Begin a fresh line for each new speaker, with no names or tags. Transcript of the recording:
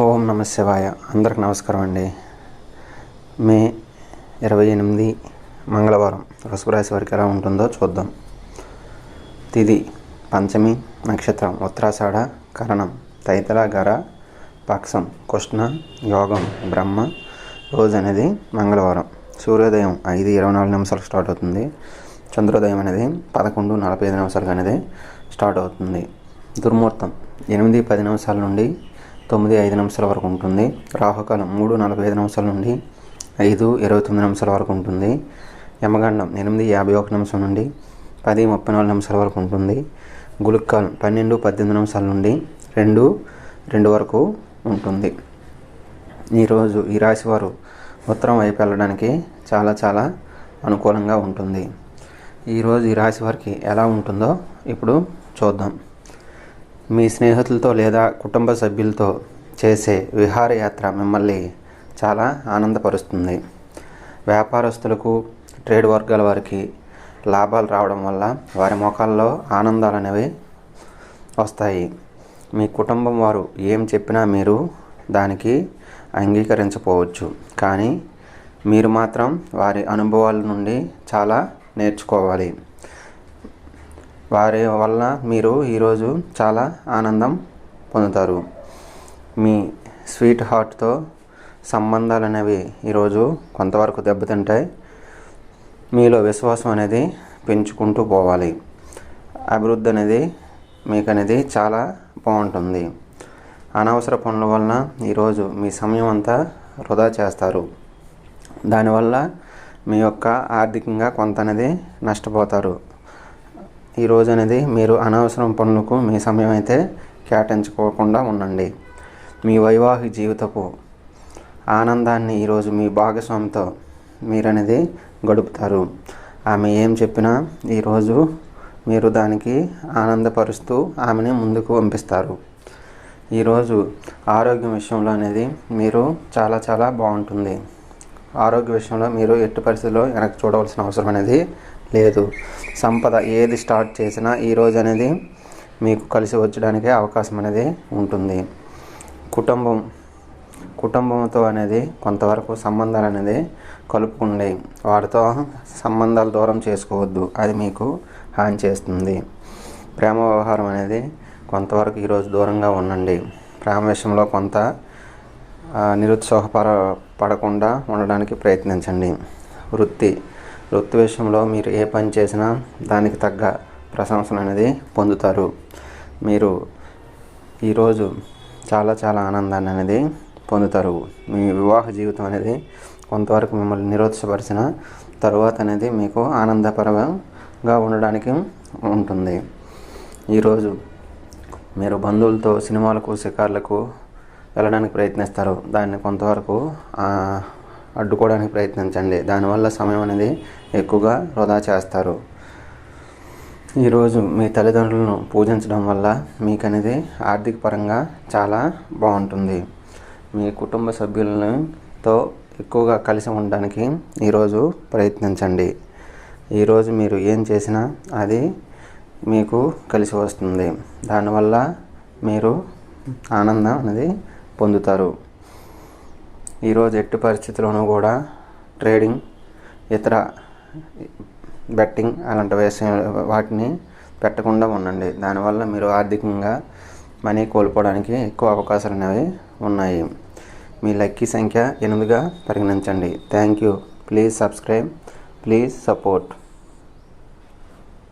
ఓం నమ శివాయ. అందరికి నమస్కారం అండి. మే 28 మంగళవారం వృషభ రాశి వారికి ఎలా ఉంటుందో చూద్దాం. తిథి పంచమి, నక్షత్రం ఉత్తరాషాఢ, కరణం తైతల గర, పక్షం కృష్ణ, యోగం బ్రహ్మ. రోజు అనేది మంగళవారం. సూర్యోదయం 5:24 స్టార్ట్ అవుతుంది. చంద్రోదయం అనేది 11:45 అనేది స్టార్ట్ అవుతుంది. దుర్ముహూర్తం 8:10 నుండి 9:05 వరకు ఉంటుంది. రాహుకాలం 3:45 నుండి 5:29 వరకు ఉంటుంది. యమగండం 8:51 నుండి 10:34 వరకు ఉంటుంది. గుళికాలం 12:18 నుండి 2:02 వరకు ఉంటుంది. ఈరోజు ఈ రాశి వారు ఉత్తరం వైపు వెళ్ళడానికి చాలా అనుకూలంగా ఉంటుంది. ఈరోజు ఈ రాశి వారికి ఎలా ఉంటుందో ఇప్పుడు చూద్దాం. మీ స్నేహితులతో లేదా కుటుంబ సభ్యులతో చేసే విహారయాత్ర మిమ్మల్ని చాలా ఆనందపరుస్తుంది. వ్యాపారస్తులకు, ట్రేడ్ వర్గాల వారికి లాభాలు రావడం వల్ల వారి ముఖాల్లో ఆనందాలు అనేవి వస్తాయి. మీ కుటుంబం వారు ఏం చెప్పినా మీరు దానికి అంగీకరించకపోవచ్చు, కానీ మీరు మాత్రం వారి అనుభవాల నుండి చాలా నేర్చుకోవాలి. వారి వల్ల మీరు ఈరోజు చాలా ఆనందం పొందుతారు. మీ స్వీట్ హార్ట్తో సంబంధాలు అనేవి ఈరోజు కొంతవరకు దెబ్బతింటాయి. మీలో విశ్వాసం అనేది పెంచుకుంటూ పోవాలి. అభివృద్ధి అనేది మీకు అనేది చాలా బాగుంటుంది. అనవసర పనుల వలన ఈరోజు మీ సమయం అంతా వృధా చేస్తారు. దానివల్ల మీ యొక్క ఆర్థికంగా కొంత అనేది నష్టపోతారు. ఈరోజు అనేది మీరు అనవసరం పనులకు మీ సమయం అయితే కేటాయించుకోకుండా ఉండండి. మీ వైవాహిక జీవితపు ఆనందాన్ని ఈరోజు మీ భాగస్వామితో మీరనేది గడుపుతారు. ఆమె ఏం చెప్పినా ఈరోజు మీరు దానికి ఆనందపరుస్తూ ఆమెని ముందుకు పంపిస్తారు. ఈరోజు ఆరోగ్యం విషయంలో అనేది మీరు చాలా బాగుంటుంది. ఆరోగ్య విషయంలో మీరు ఎట్టి పరిస్థితుల్లో వెనక్కి చూడవలసిన అవసరం అనేది లేదు. సంపద ఏది స్టార్ట్ చేసినా ఈరోజు అనేది మీకు కలిసి వచ్చడానికి అవకాశం అనేది ఉంటుంది. కుటుంబంతో అనేది కొంతవరకు సంబంధాలు అనేది కలుపుకుండి. వారితో సంబంధాలు దూరం చేసుకోవద్దు, అది మీకు హాని చేస్తుంది. ప్రేమ వ్యవహారం అనేది కొంతవరకు ఈరోజు దూరంగా ఉండండి. ప్రేమ విషయంలో కొంత నిరుత్సాహపడకుండా ఉండడానికి ప్రయత్నించండి. వృత్తి విషయంలో మీరు ఏ పని చేసినా దానికి తగ్గ ప్రశంసలు అనేది పొందుతారు. మీరు ఈరోజు చాలా ఆనందాన్ని అనేది పొందుతారు. మీ వివాహ జీవితం అనేది కొంతవరకు మిమ్మల్ని నిరుత్సాహపరిచిన తరువాత అనేది మీకు ఆనందపరంగా ఉండడానికి ఉంటుంది. ఈరోజు మీరు బంధువులతో సినిమాలకు, షికార్లకు వెళ్ళడానికి ప్రయత్నిస్తారు. దాన్ని కొంతవరకు అడ్డుకోవడానికి ప్రయత్నించండి. దానివల్ల సమయం అనేది ఎక్కువగా వృధా చేస్తారు. ఈరోజు మీ తల్లిదండ్రులను పూజించడం వల్ల మీకు అనేది ఆర్థిక పరంగా చాలా బాగుంటుంది. మీ కుటుంబ సభ్యులతో ఎక్కువగా కలిసి ఉండడానికి ఈరోజు ప్రయత్నించండి. ఈరోజు మీరు ఏం చేసినా అది మీకు కలిసి వస్తుంది. దానివల్ల మీరు ఆనందం అనేది పొందుతారు. ఈరోజు ఎట్టి పరిస్థితుల్లోనూ కూడా ట్రేడింగ్, ఇతర బెట్టింగ్ అలాంటి వాటిని పెట్టకుండా ఉండండి. దానివల్ల మీరు ఆర్థికంగా మనీ కోల్పోవడానికి ఎక్కువ అవకాశాలు అనేవి ఉన్నాయి. మీ లక్కీ సంఖ్య 8గా పరిగణించండి. Thank you. Please subscribe, please support.